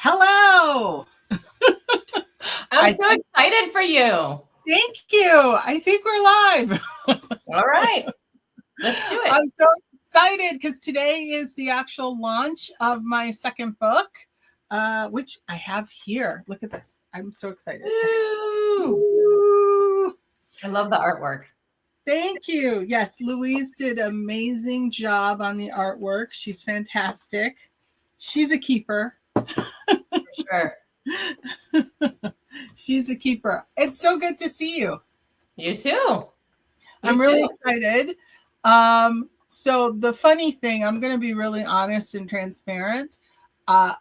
Hello. I'm so excited for you. Thank you. I think we're live. All right. Let's do it. I'm so excited because today is the actual launch of my second book, which I have here. Look at this. I'm so excited. Ooh. I love the artwork. Thank you. Yes, Louise did an amazing job on the artwork. She's fantastic. She's a keeper. For sure. She's a keeper. It's so good to see you. You too. I'm really excited. So the funny thing, I'm going to be really honest and transparent. I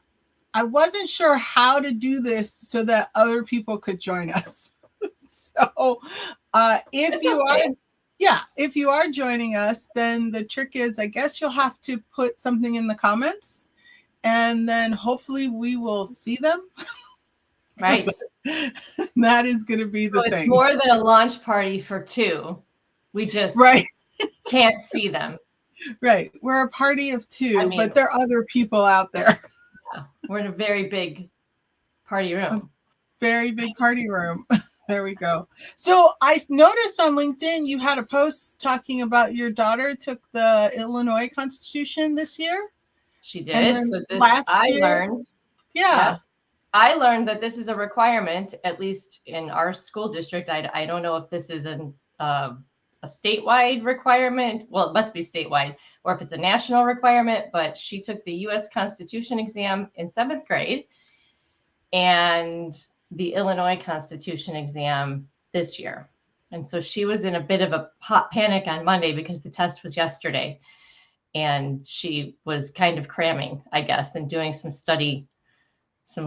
wasn't sure how to do this so that other people could join us. So if you are joining us, then the trick is, I guess you'll have to put something in the comments, and then hopefully we will see them. Right. That is going to be the thing. It's more than a launch party for two. We just can't see them. Right. We're a party of two, but there are other people out there. Yeah, we're in a very big party room. Very big party room. There we go. So I noticed on LinkedIn you had a post talking about your daughter took the Illinois Constitution this year. She did. So I learned. Yeah. I learned that this is a requirement, at least in our school district. I don't know if this is a statewide requirement. Well, it must be statewide, or if it's a national requirement, but she took the U.S. Constitution exam in 7th grade and the Illinois Constitution exam this year. And so she was in a bit of a hot panic on Monday because the test was yesterday. And she was kind of cramming, I guess, and doing some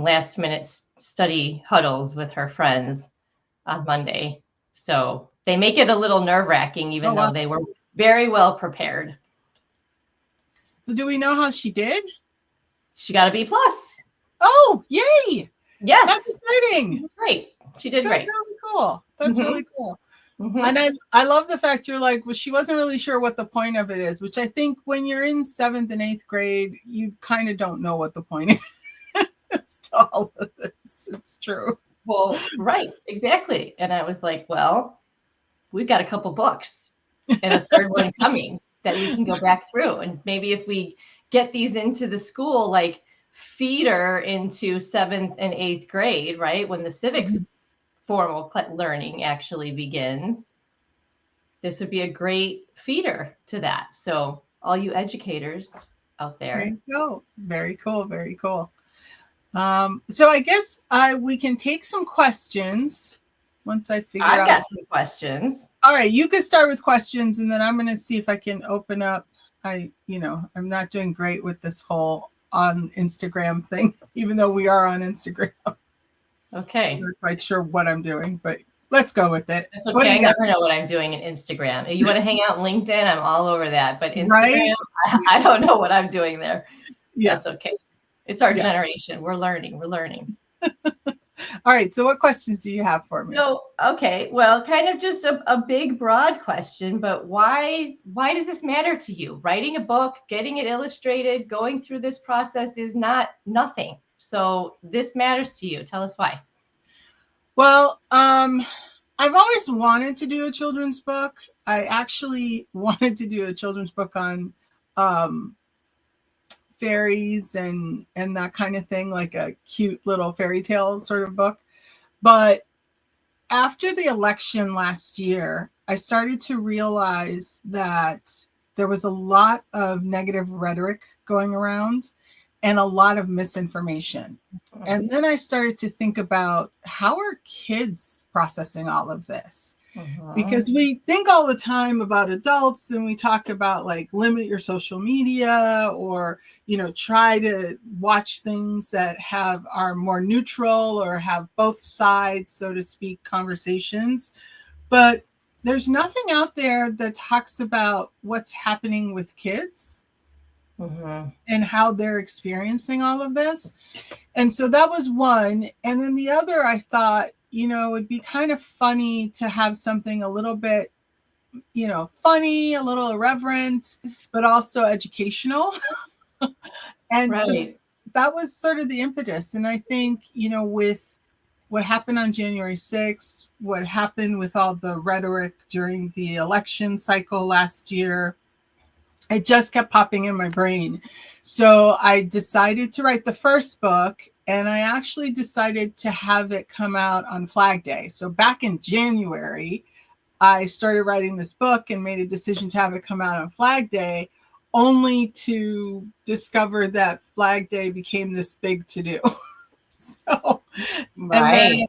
last minute study huddles with her friends on Monday. So they make it a little nerve-wracking, even though they were very well prepared. So do we know how she did? She got a B+. Oh, yay! Yes. That's exciting. Great. She did great. That's really cool. That's really cool. Mm-hmm. And I love the fact you're like, well, she wasn't really sure what the point of it is, which I think when you're in 7th and 8th grade, you kind of don't know what the point is to all of this. It's true. Well, right. Exactly. And I was like, well, we've got a couple books and a third one coming that we can go back through. And maybe if we get these into the school, like feeder into 7th and 8th grade, right? When the civics formal learning actually begins, this would be a great feeder to that. So all you educators out there. There you go. Very cool. Very cool. So I guess we can take some questions once I figure out. I've got some questions. All right. You could start with questions and then I'm going to see if I can open up. I'm not doing great with this whole on Instagram thing, even though we are on Instagram. Okay. I'm not quite sure what I'm doing, but let's go with it. That's okay. I never know what I'm doing in Instagram. If you want to hang out on LinkedIn, I'm all over that. But Instagram, I don't know what I'm doing there. Yeah. That's okay. It's our generation. We're learning. All right. So what questions do you have for me? So, okay. Well, kind of just a big, broad question, but why does this matter to you? Writing a book, getting it illustrated, going through this process is not nothing. So this matters to you. Tell us why. Well, I've always wanted to do a children's book. I actually wanted to do a children's book on fairies and that kind of thing, like a cute little fairy tale sort of book. But after the election last year, I started to realize that there was a lot of negative rhetoric going around and a lot of misinformation. And then I started to think about how are kids processing all of this? Because we think all the time about adults and we talk about like limit your social media or, try to watch things that are more neutral or have both sides, so to speak, conversations. But there's nothing out there that talks about what's happening with kids. And how they're experiencing all of this. And so that was one. And then the other, I thought, it'd be kind of funny to have something a little bit, funny, a little irreverent, but also educational. And so that was sort of the impetus. And I think, with what happened on January 6th, what happened with all the rhetoric during the election cycle last year, it just kept popping in my brain. So I decided to write the first book, and I actually decided to have it come out on Flag Day. So back in January, I started writing this book and made a decision to have it come out on Flag Day, only to discover that Flag Day became this big to-do. So, Right.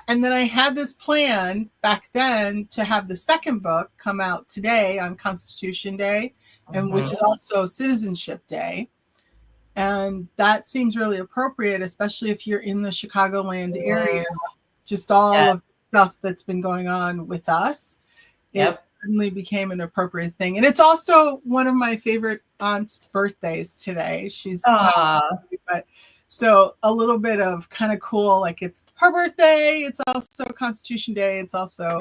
and then I had this plan back then to have the second book come out today on Constitution Day, and which is also Citizenship Day. And that seems really appropriate, especially if you're in the Chicagoland area, just all of the stuff that's been going on with us. It suddenly became an appropriate thing. And it's also one of my favorite aunt's birthdays today. She's but so a little bit of kind of cool, like it's her birthday, it's also Constitution Day, it's also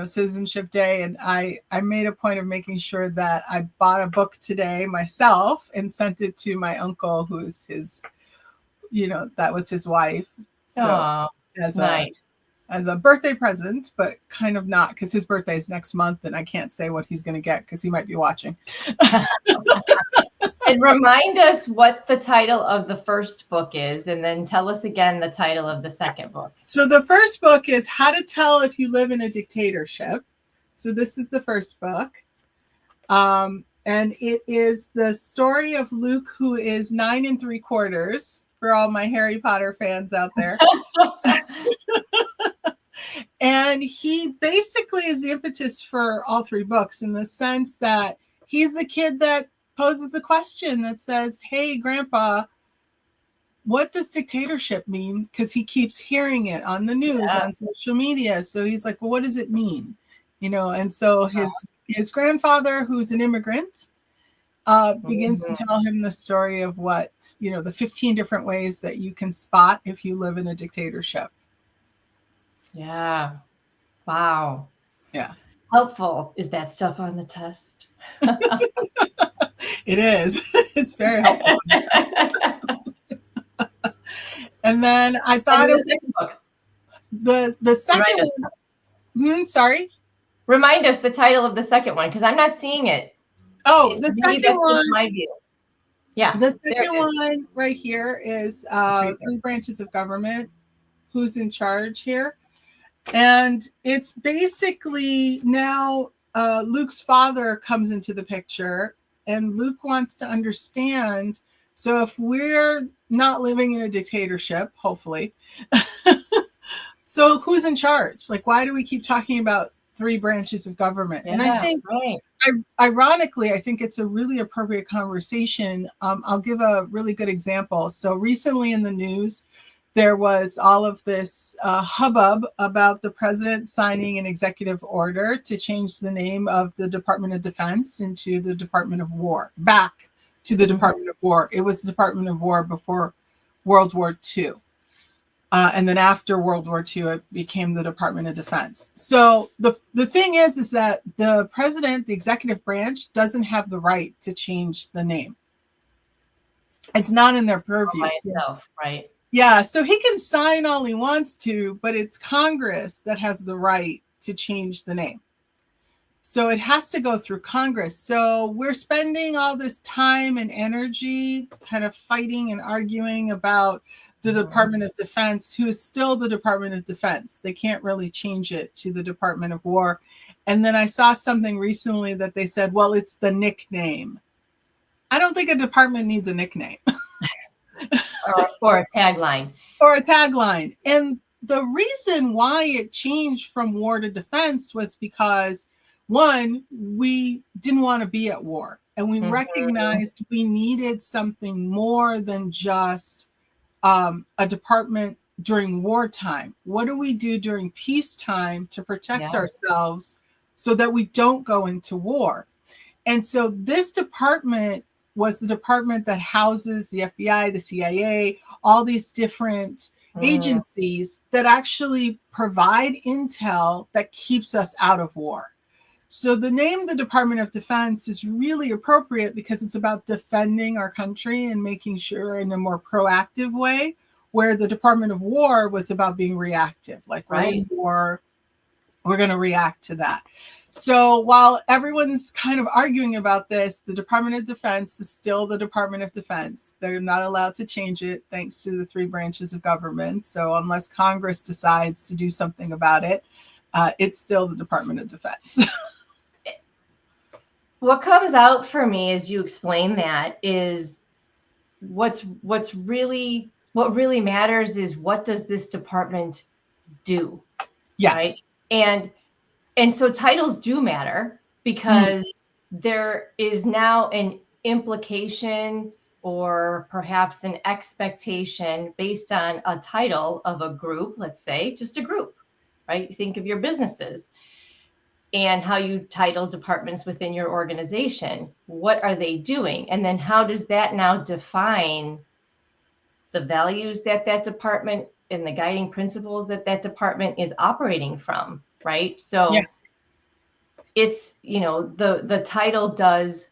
Citizenship Day. And I made a point of making sure that I bought a book today myself and sent it to my uncle, who's his, that was his wife. So as a birthday present, but kind of not, because his birthday is next month and I can't say what he's going to get because he might be watching. And remind us what the title of the first book is, and then tell us again the title of the second book. So the first book is How to Tell If You Live in a Dictatorship. So this is the first book. And it is the story of Luke, who is 9 3/4, for all my Harry Potter fans out there. And he basically is the impetus for all three books, in the sense that he's the kid that poses the question that says, hey, Grandpa, what does dictatorship mean? Because he keeps hearing it on the news, on social media. So he's like, well, what does it mean? And so his grandfather, who's an immigrant, begins to tell him the story of what, the 15 different ways that you can spot if you live in a dictatorship. Yeah. Wow. Yeah. Helpful. Is that stuff on the test? It is. It's very helpful. And then I thought the second book. The second one. Sorry. Remind us the title of the second one, because I'm not seeing it. Oh, the second one. Just my view. Yeah. The second one right here is Three Branches of Government. Who's in charge here? And it's basically now Luke's father comes into the picture, and Luke wants to understand. So if we're not living in a dictatorship, hopefully, so who's in charge? Like, why do we keep talking about three branches of government? And I think, ironically, I think it's a really appropriate conversation. I'll give a really good example. So recently in the news, there was all of this hubbub about the president signing an executive order to change the name of the Department of Defense into the Department of War, back to the Department of War. It was the Department of War before World War II. And then after World War II, it became the Department of Defense. So the thing is that the president, the executive branch, doesn't have the right to change the name. It's not in their purview. Right. Yeah, so he can sign all he wants to, but it's Congress that has the right to change the name. So it has to go through Congress. So we're spending all this time and energy kind of fighting and arguing about the Department of Defense, who is still the Department of Defense. They can't really change it to the Department of War. And then I saw something recently that they said, well, it's the nickname. I don't think a department needs a nickname. or a tagline. Or a tagline. And the reason why it changed from war to defense was because, one, we didn't want to be at war. And we recognized we needed something more than just a department during wartime. What do we do during peacetime to protect ourselves so that we don't go into war? And so this department was the department that houses the FBI, the CIA, all these different agencies that actually provide intel that keeps us out of war. So the name the Department of Defense is really appropriate because it's about defending our country and making sure in a more proactive way, where the Department of War was about being reactive, like we're in war, we're going to react to that. So while everyone's kind of arguing about this, the Department of Defense is still the Department of Defense. They're not allowed to change it thanks to the three branches of government. So unless Congress decides to do something about it, it's still the Department of Defense. What comes out for me as you explain that is what really matters is, what does this department do? Yes. Right? And so titles do matter, because there is now an implication or perhaps an expectation based on a title of a group, let's say just a group, right? Think of your businesses and how you title departments within your organization. What are they doing? And then how does that now define the values that that department and the guiding principles that that department is operating from, right? So it's, the title does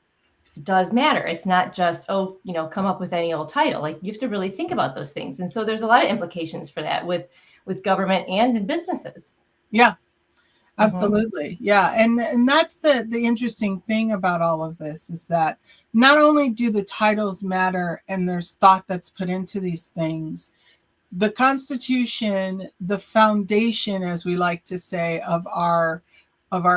matter. It's not just, come up with any old title. Like, you have to really think about those things. And so there's a lot of implications for that with government and in businesses. Yeah. Absolutely. Yeah. And that's the interesting thing about all of this, is that not only do the titles matter and there's thought that's put into these things, the Constitution, the foundation, as we like to say, of our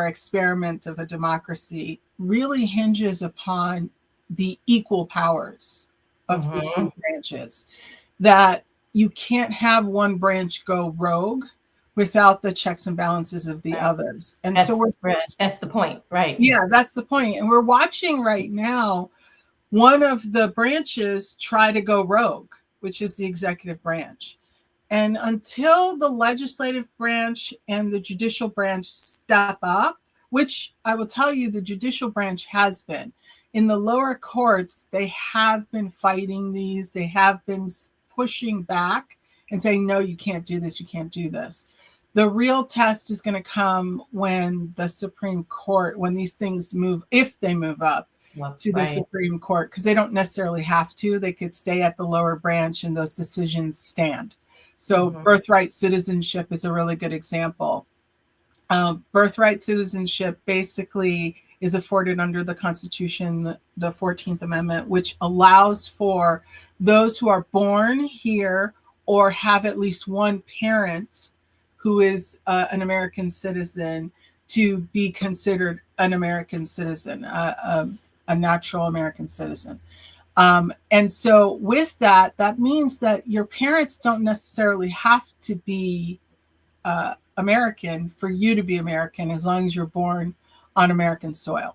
experiment of a democracy, really hinges upon the equal powers of the two branches, that you can't have one branch go rogue without the checks and balances of the others. And that's the point, right? Yeah, that's the point. And we're watching right now one of the branches try to go rogue, which is the executive branch. And until the legislative branch and the judicial branch step up, which I will tell you, the judicial branch has been. In the lower courts, they have been fighting these. They have been pushing back and saying, no, you can't do this. You can't do this. The real test is going to come when the Supreme Court, when these things move, if they move up to the Supreme Court, because they don't necessarily have to. They could stay at the lower branch and those decisions stand. So birthright citizenship is a really good example. Birthright citizenship basically is afforded under the Constitution, the 14th Amendment, which allows for those who are born here or have at least one parent who is an American citizen to be considered an American citizen, a natural American citizen. And so with that, that means that your parents don't necessarily have to be American for you to be American, as long as you're born on American soil,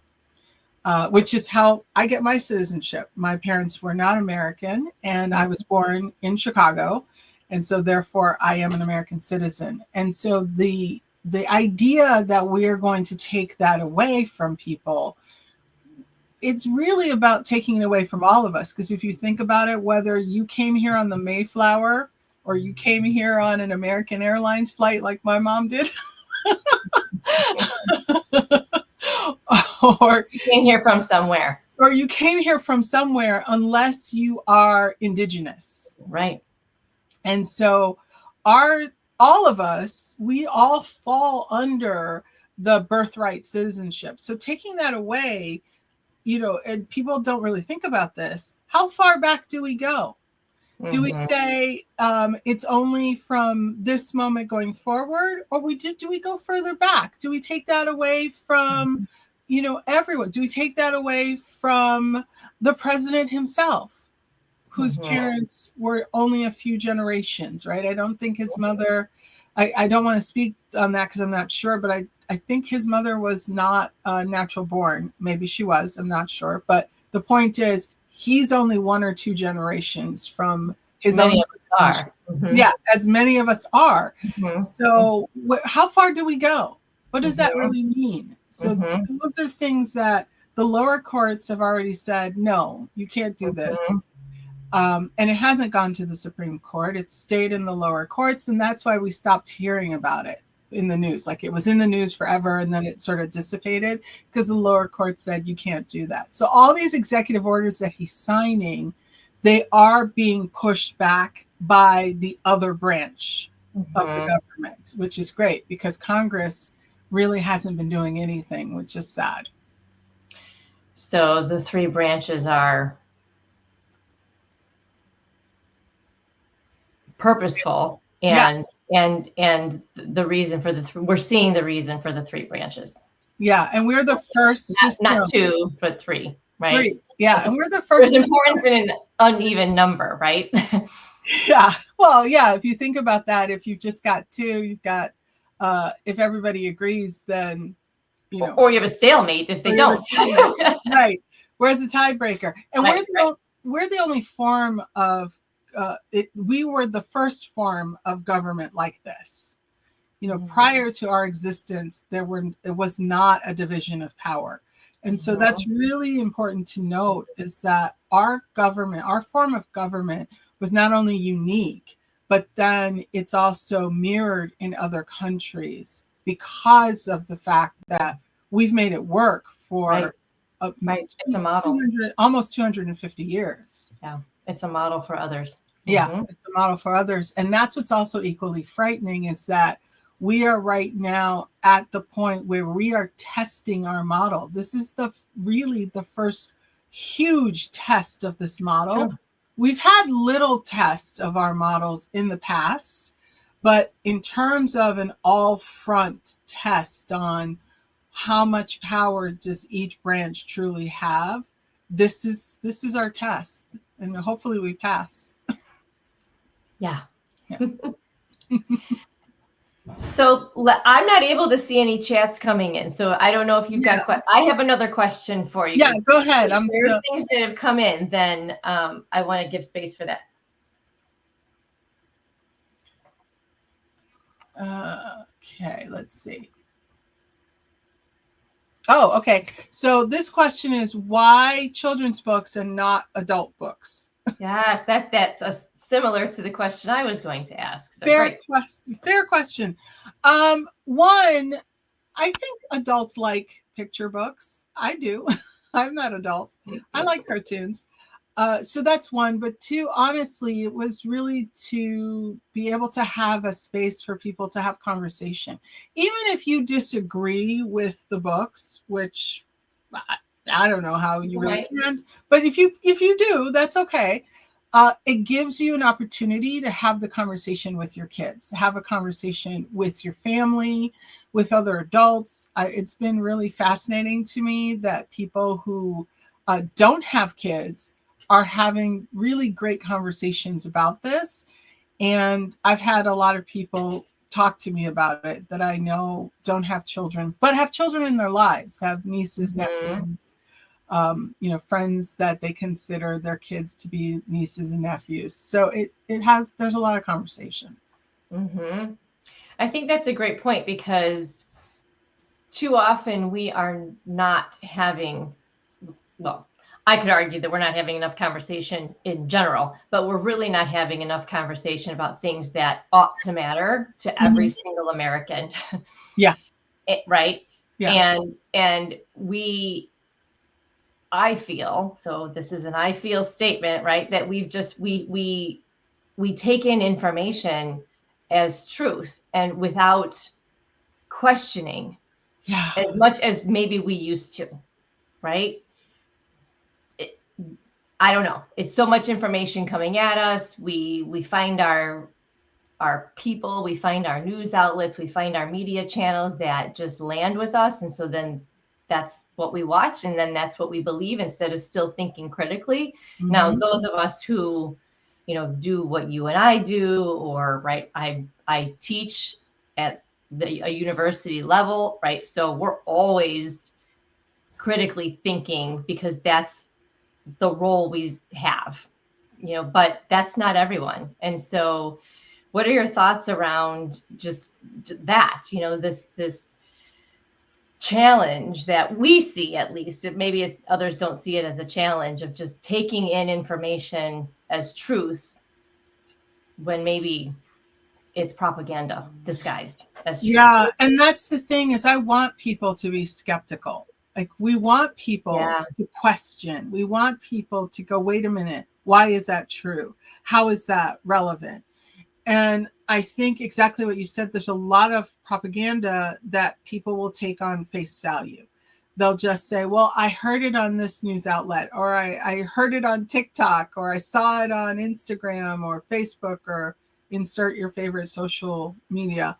which is how I get my citizenship. My parents were not American, and I was born in Chicago. And so therefore I am an American citizen. And so the idea that we're going to take that away from people, it's really about taking it away from all of us. Because if you think about it, whether you came here on the Mayflower or you came here on an American Airlines flight like my mom did, or you came here from somewhere. Or you came here from somewhere, unless you are indigenous. Right. And so all of us, we all fall under the birthright citizenship. So taking that away, and people don't really think about this. How far back do we go? Do we say it's only from this moment going forward, or do we go further back? Do we take that away from, everyone? Do we take that away from the president himself, whose parents were only a few generations, right? I don't think his mother, I don't want to speak on that because I'm not sure, but I think his mother was not natural born. Maybe she was, I'm not sure. But the point is, he's only one or two generations from his own. Yeah, as many of us are. So how far do we go? What does that really mean? So those are things that the lower courts have already said, no, you can't do this. And it hasn't gone to the Supreme Court. It's stayed in the lower courts. And that's why we stopped hearing about it. in the news. Like it was in the news forever and then it sort of dissipated because the lower court said you can't do that. So all these executive orders that he's signing, they are being pushed back by the other branch of the government, which is great because Congress really hasn't been doing anything, which is sad. So the three branches are purposeful, and the reason for we're seeing the reason for the three branches. Yeah, and we're the first system. Not two, but three, right? Three. Yeah, and we're the first. There's importance in an uneven number, right? Yeah. Well, yeah. If you think about that, if you've just got two, you've got. If everybody agrees, then you know. Or you have a stalemate if they don't. Right. Where's the tiebreaker? And we're the only form of. We were the first form of government like this. You know, prior to our existence, it was not a division of power. And so that's really important to note, is that our government, our form of government, was not only unique, but then it's also mirrored in other countries because of the fact that we've made it work for It's a model. Almost 250 years. Yeah, it's a model for others. Yeah, it's a model for others. And that's what's also equally frightening, is that we are right now at the point where we are testing our model. This is really the first huge test of this model. Sure. We've had little tests of our models in the past, but in terms of an all-front test on how much power does each branch truly have, this is our test, and hopefully we pass. Yeah. So I'm not able to see any chats coming in, so I don't know if you've got. I have another question for you. Yeah, go ahead. If there are things that have come in, then I want to give space for that. Okay, let's see. Oh, okay. So this question is, why children's books and not adult books? Yes, that's similar to the question I was going to ask. So fair question. One, I think adults like picture books. I do. I'm not adults. I like cartoons. So that's one. But two, honestly, it was really to be able to have a space for people to have conversation. Even if you disagree with the books, which I don't know how you really can, but if you do, that's okay. It gives you an opportunity to have the conversation with your kids, have a conversation with your family, with other adults. It's been really fascinating to me that people who don't have kids are having really great conversations about this. And I've had a lot of people talk to me about it that I know don't have children, but have children in their lives, have nieces, nephews, friends that they consider their kids to be nieces and nephews. So there's a lot of conversation. Mm-hmm. I think that's a great point, because too often we are not having, I could argue that we're not having enough conversation in general, but we're really not having enough conversation about things that ought to matter to every single American. Yeah. Right. Yeah. And I feel, so this is an I feel statement, right? That we've just, we take in information as truth and without questioning as much as maybe we used to, right? I don't know. It's so much information coming at us. We find our people, we find our news outlets, we find our media channels that just land with us. And so then that's what we watch, and then that's what we believe, instead of still thinking critically. Mm-hmm. Now, those of us who, do what you and I do, or I teach at a university level, right? So we're always critically thinking, because that's the role we have, but that's not everyone. And so what are your thoughts around just that, this challenge that we see, at least, maybe others don't see it as a challenge, of just taking in information as truth when maybe it's propaganda disguised as truth. Yeah, and that's the thing is I want people to be skeptical. Like we want people to question. We want people to go, wait a minute, why is that true? How is that relevant? And I think exactly what you said, there's a lot of propaganda that people will take on face value. They'll just say, well, I heard it on this news outlet, or I heard it on TikTok, or I saw it on Instagram or Facebook, or insert your favorite social media.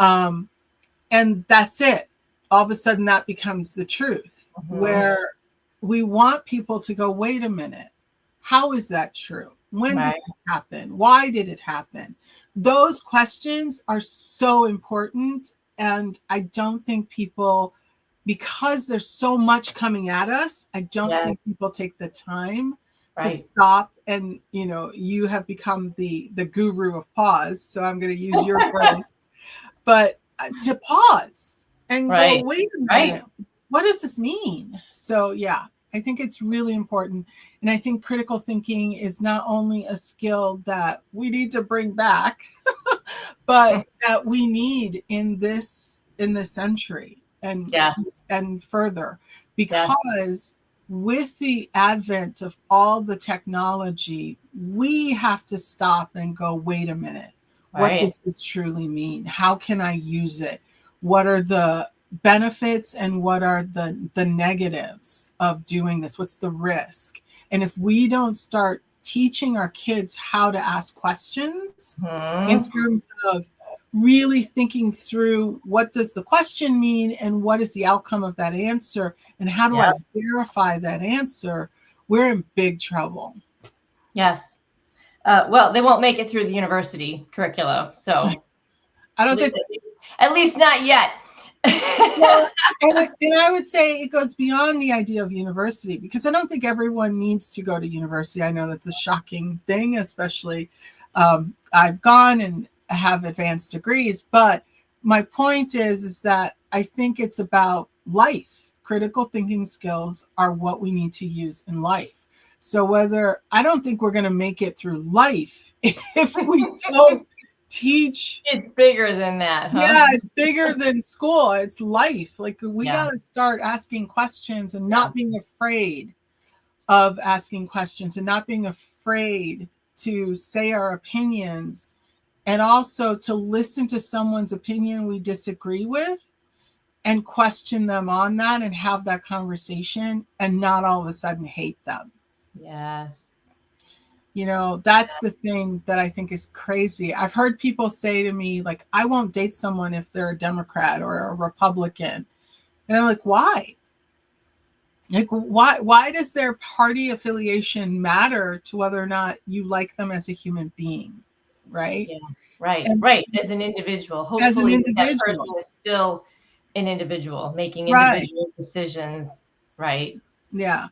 And that's it. All of a sudden that becomes the truth, where we want people to go, wait a minute, how is that true? When did it happen? Why did it happen? Those questions are so important. And I don't think people, because there's so much coming at us, I don't think people take the time to stop. And, you know, you have become the guru of pause. So I'm going to use your word, but to pause and go, wait a minute, what does this mean? So, yeah, I think it's really important. And I think critical thinking is not only a skill that we need to bring back, but that we need in this century and further, because with the advent of all the technology, we have to stop and go, wait a minute, what does this truly mean? How can I use it? What are the benefits and what are the negatives of doing this? What's the risk? And if we don't start teaching our kids how to ask questions in terms of really thinking through what does the question mean and what is the outcome of that answer and how do I verify that answer, we're in big trouble. Yes. Well, they won't make it through the university curricula. So I don't think, at least not yet. well, and I would say it goes beyond the idea of university, because I don't think everyone needs to go to university. I know that's a shocking thing, especially I've gone and have advanced degrees. But my point is that I think it's about life. Critical thinking skills are what we need to use in life. So I don't think we're going to make it through life if we don't teach. It's bigger than that, huh? Yeah, it's bigger than school. It's life. Like we got to start asking questions and not being afraid of asking questions and not being afraid to say our opinions, and also to listen to someone's opinion we disagree with and question them on that and have that conversation and not all of a sudden hate them. Yes. You know, that's the thing that I think is crazy. I've heard people say to me, like, I won't date someone if they're a Democrat or a Republican. And I'm like, why? Like, why does their party affiliation matter to whether or not you like them as a human being? Right? Yeah. Right. And, right. As an individual. Hopefully that person is still an individual making individual decisions. Right. Yeah.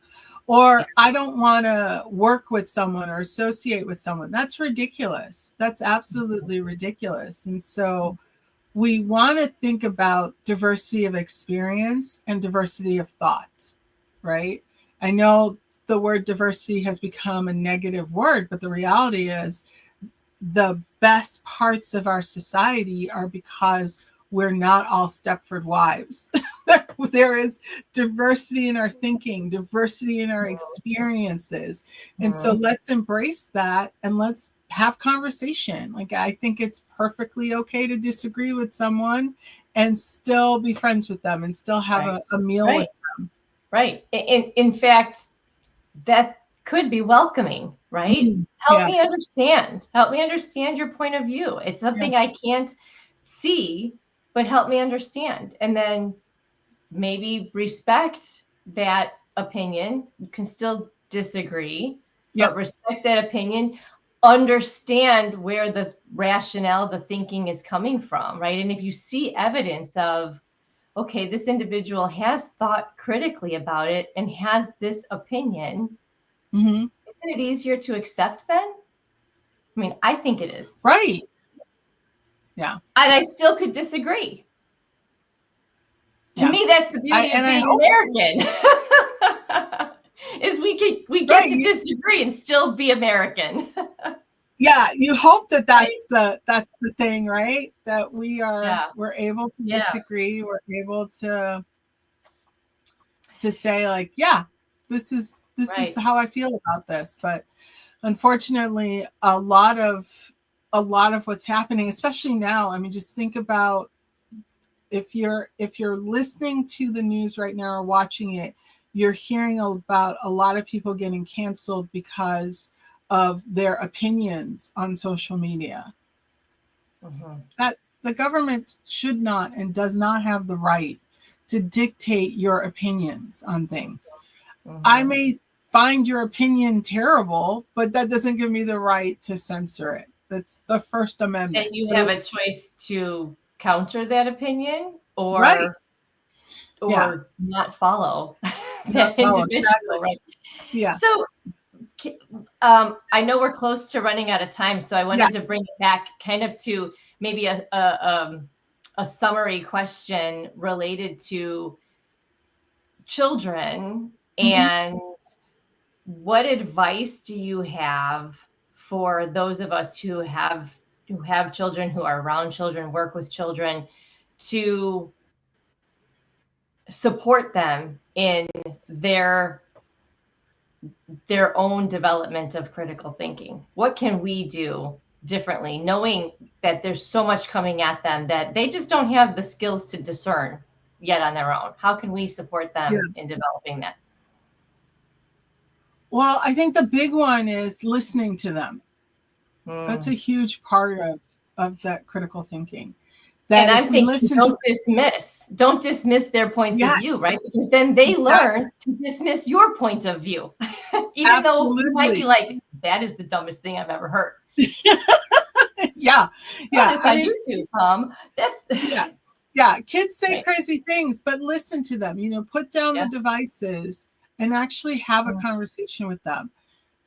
Or I don't want to work with someone or associate with someone. That's ridiculous. That's absolutely ridiculous. And so we want to think about diversity of experience and diversity of thought, right? I know the word diversity has become a negative word, but the reality is the best parts of our society are because we're not all Stepford wives. There is diversity in our thinking, diversity in our experiences. And so let's embrace that and let's have conversation. Like, I think it's perfectly okay to disagree with someone and still be friends with them and still have a meal with them. Right. In fact, that could be welcoming, right? Help me understand. Help me understand your point of view. It's something I can't see, but help me understand. And then maybe respect that opinion. You can still disagree, but respect that opinion. Understand where the rationale, the thinking is coming from, right? And if you see evidence of, okay, this individual has thought critically about it and has this opinion, isn't it easier to accept then? I mean, I think it is. Right. Yeah. And I still could disagree. To me, that's the beauty of being American. Is we get to disagree and still be American. Yeah, you hope that Right? that's the thing, right? That Yeah. we're able to Yeah. disagree, we're able to say like, yeah, this is Right. how I feel about this. But unfortunately, a lot of what's happening, especially now, I mean, just think about if you're listening to the news right now or watching it, you're hearing about a lot of people getting canceled because of their opinions on social media. Mhm. That the government should not and does not have the right to dictate your opinions on things. I Mhm. may find your opinion terrible, but that doesn't give me the right to censor it. That's the First And Amendment. you have So, a choice to counter that opinion right. Yeah. or not follow Not that follow. Exactly. individual, right? Yeah. So, I know we're close to running out of time, so I Yeah. wanted to bring it back kind of to maybe a summary question related to children Mhm. and what advice do you have for those of us who have children, who are around children, work with children, to support them in their their own development of critical thinking? What can we do differently, knowing that there's so much coming at them that they just don't have the skills to discern yet on their own? How can we support Yeah. them in developing that? Well, I think the big one is listening to them. That's a Mm. huge part of that critical thinking. And That if I'm we thinking, listen to don't dismiss their points of yeah, view, right? Because then they exactly. learn to dismiss your point of view, even though you might be Absolutely. like, that is the dumbest thing I've ever heard. Yeah. Yeah. Notice I on mean, YouTube, that's yeah. Yeah. Kids say right. crazy things, but listen to them. Put down the Yeah. devices and actually have a conversation with them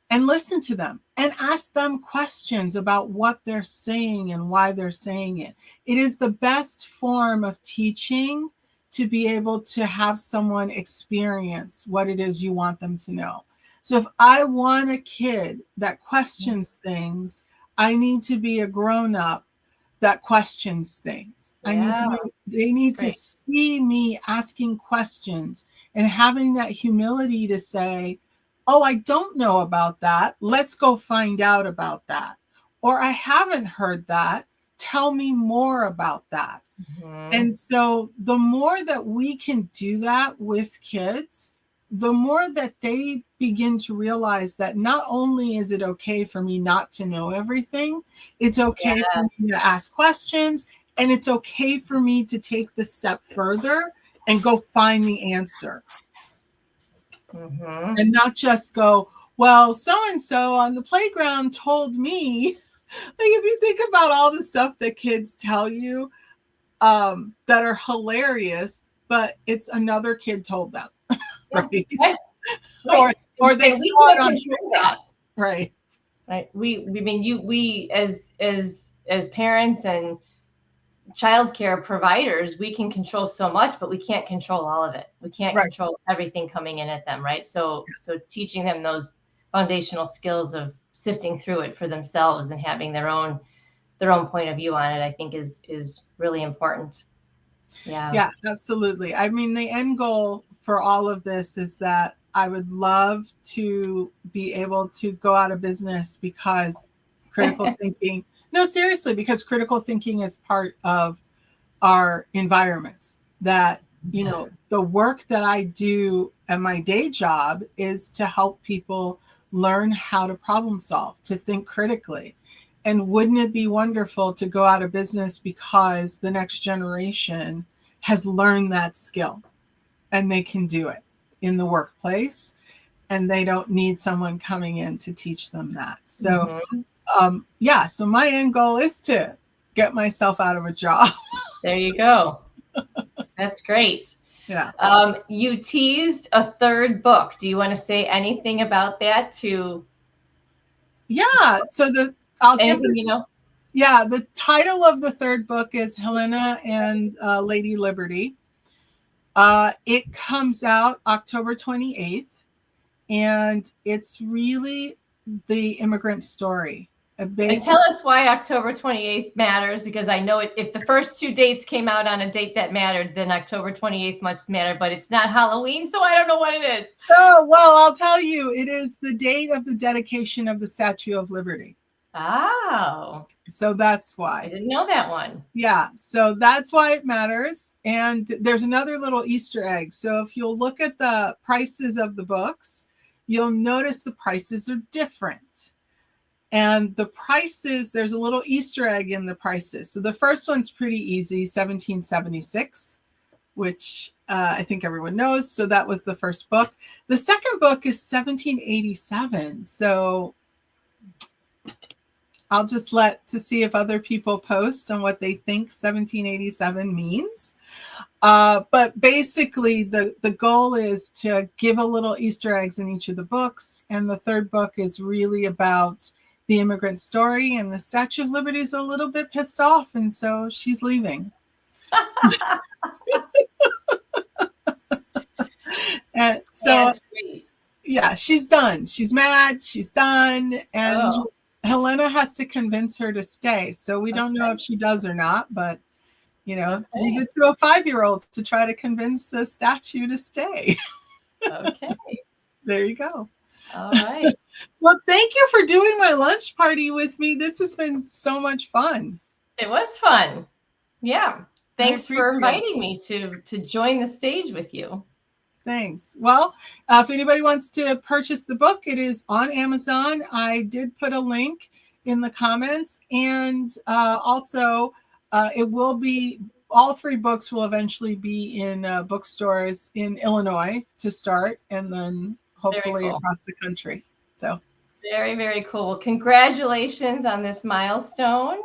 and listen to them and ask them questions about what they're saying and why they're saying it. It is the best form of teaching to be able to have someone experience what it is you want them to know. So if I want a kid that questions things, I need to be a grown up that questions things. Yeah. They need to Great. see me asking questions and having that humility to say, oh, I don't know about that. Let's go find out about that. Or I haven't heard that. Tell me more about that. Mhm. And so the more that we can do that with kids, the more that they begin to realize that not only is it okay for me not to know everything, it's okay for Yes. me to ask questions, and it's okay for me to take the step further and go find the answer Mhm. and not just go, well, so and so on the playground told me. Like, if you think about all the stuff that kids tell you, that are hilarious, but it's another kid told them, Yeah. right? Right. Right. Or they And we saw it can't on control that. TikTok, right? Right. We mean we as parents and childcare providers, we can control so much, but we can't control all of it. We can't Right. control everything coming in at them, right? So teaching them those foundational skills of sifting through it for themselves and having their own point of view on it, I think is really important. Yeah. Yeah, absolutely. I mean, the end goal for all of this is that I would love to be able to go out of business because critical thinking, no, seriously, because critical thinking is part of our environments. That, the work that I do at my day job is to help people learn how to problem solve, to think critically. And wouldn't it be wonderful to go out of business because the next generation has learned that skill and they can do it in the workplace and they don't need someone coming in to teach them that. So, Mhm. yeah, so my end goal is to get myself out of a job. There you go. That's great. Yeah. You teased a third book. Do you want to say anything about that to Yeah. So I'll give anything this. you know? Yeah, the title of the third book is Helena and Lady Liberty. It comes out October 28th, and it's really the immigrant story. And Basically, tell us why October 28th matters, because I know if the first two dates came out on a date that mattered, then October 28th must matter, but it's not Halloween, so I don't know what it is. oh, well, I'll tell you, it is the date of the dedication of the Statue of Liberty. Oh, So that's I why. didn't know that one. Yeah, so that's why it matters. And there's another little Easter egg. So if you'll look at the prices of the books, you'll notice the prices are different. And the prices, there's a little Easter egg in the prices. So the first one's pretty easy, 1776, which I think everyone knows. So that was the first book. The second book is 1787. So I'll just let to see if other people post on what they think 1787 means. But basically, the goal is to give a little Easter eggs in each of the books. And the third book is really about the immigrant story. And the Statue of Liberty is a little bit pissed off. And so she's leaving. And so, yeah, she's done. She's mad. She's done. And Helena has to convince her to stay. So we don't know if she does or not, but leave it to a 5-year-old to try to convince a statue to stay. Okay. There you go. All right. Well, thank you for doing my lunch party with me. This has been so much fun. It was fun. Yeah. Thanks for inviting me to join the stage with you. Thanks. Well, if anybody wants to purchase the book, it is on Amazon. I did put a link in the comments. And also, it will be, all 3 books will eventually be in bookstores in Illinois to start, and then hopefully across the country. So very, very cool. Congratulations on this milestone.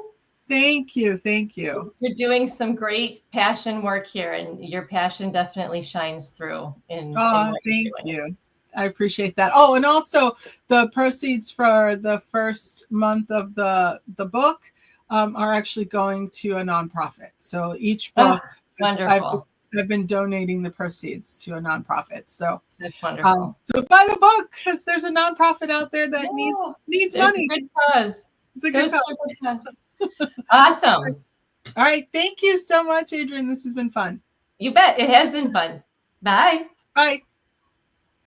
Thank you. Thank you. You're doing some great passion work here, and your passion definitely shines through in thank you. I appreciate that. Oh, and also the proceeds for the first month of the book are actually going to a nonprofit. So each book, wonderful. I've been donating the proceeds to a nonprofit. So that's wonderful. So buy the book, because there's a nonprofit out there that needs money. It's a good cause. It's a good cause. Awesome. All right. Thank you so much, Adrienne. This has been fun. You bet. It has been fun. Bye. Bye.